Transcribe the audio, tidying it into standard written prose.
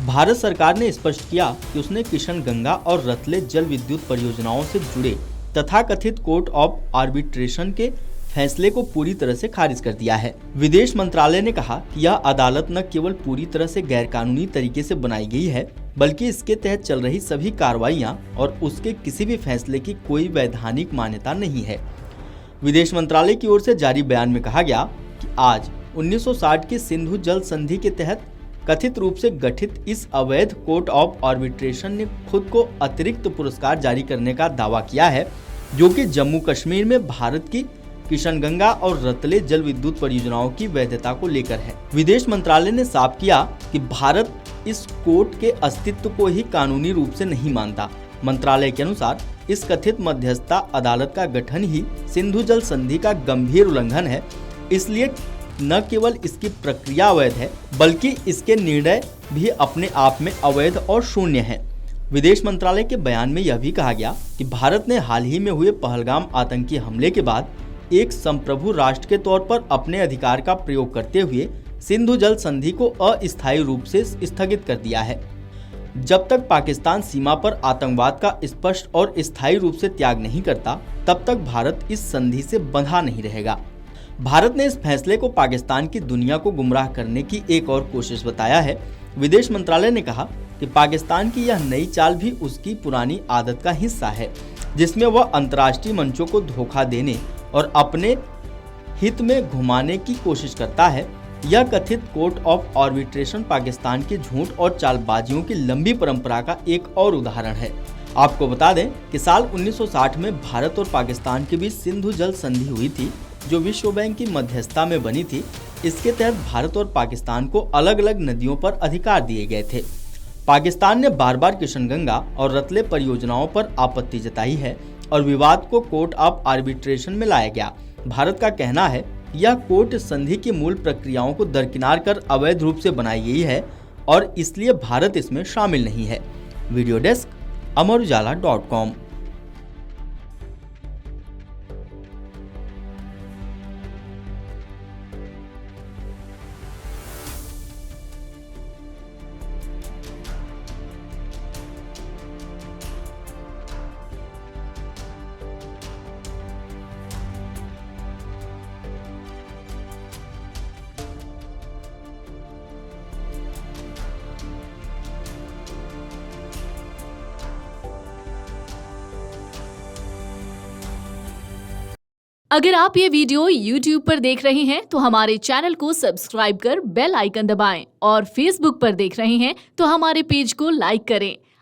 भारत सरकार ने स्पष्ट किया कि उसने किशनगंगा और रतले जल विद्युत परियोजनाओं से जुड़े तथाकथित कोर्ट ऑफ आर्बिट्रेशन के फैसले को पूरी तरह से खारिज कर दिया है। विदेश मंत्रालय ने कहा कि यह अदालत न केवल पूरी तरह से गैरकानूनी तरीके से बनाई गई है, बल्कि इसके तहत चल रही सभी कार्रवाइयां और उसके किसी भी फैसले की कोई वैधानिक मान्यता नहीं है। विदेश मंत्रालय की ओर से जारी बयान में कहा गया कि आज 1960 की सिंधु जल संधि के तहत कथित रूप से गठित इस अवैध कोर्ट ऑफ आर्बिट्रेशन ने खुद को अतिरिक्त पुरस्कार जारी करने का दावा किया है, जो कि जम्मू कश्मीर में भारत की किशनगंगा और रतले जल विद्युत परियोजनाओं की वैधता को लेकर है। विदेश मंत्रालय ने साफ किया कि भारत इस कोर्ट के अस्तित्व को ही कानूनी रूप से नहीं मानता। मंत्रालय के अनुसार इस कथित मध्यस्थता अदालत का गठन ही सिंधु जल संधि का गंभीर उल्लंघन है, इसलिए न केवल इसकी प्रक्रिया अवैध है, बल्कि इसके निर्णय भी अपने आप में अवैध और शून्य हैं। विदेश मंत्रालय के बयान में यह भी कहा गया कि भारत ने हाल ही में हुए पहलगाम आतंकी हमले के बाद एक संप्रभु राष्ट्र के तौर पर अपने अधिकार का प्रयोग करते हुए सिंधु जल संधि को अस्थायी रूप से स्थगित कर दिया है। जब तक पाकिस्तान सीमा पर आतंकवाद का स्पष्ट और स्थायी रूप से त्याग नहीं करता, तब तक भारत इस संधि से बंधा नहीं रहेगा। भारत ने इस फैसले को पाकिस्तान की दुनिया को गुमराह करने की एक और कोशिश बताया है। विदेश मंत्रालय ने कहा कि पाकिस्तान की यह नई चाल भी उसकी पुरानी आदत का हिस्सा है, जिसमें वह अंतर्राष्ट्रीय मंचों को धोखा देने और अपने हित में घुमाने की कोशिश करता है। यह कथित कोर्ट ऑफ आर्बिट्रेशन पाकिस्तान की झूठ और चालबाजियों की लंबी परंपरा का एक और उदाहरण है। आपको बता दें कि साल 1960 में भारत और पाकिस्तान के बीच सिंधु जल संधि हुई थी, जो विश्व बैंक की मध्यस्थता में बनी थी। इसके तहत भारत और पाकिस्तान को अलग अलग नदियों पर अधिकार दिए गए थे। पाकिस्तान ने बार बार किशनगंगा और रतले परियोजनाओं पर आपत्ति जताई है और विवाद को कोर्ट ऑफ आर्बिट्रेशन में लाया गया। भारत का कहना है यह कोर्ट संधि की मूल प्रक्रियाओं को दरकिनार कर अवैध रूप से बनाई गई है और इसलिए भारत इसमें शामिल नहीं है। Video desk amarujala.com। अगर आप ये वीडियो YouTube पर देख रहे हैं तो हमारे चैनल को सब्सक्राइब कर बेल आइकन दबाएं और Facebook पर देख रहे हैं तो हमारे पेज को लाइक करें।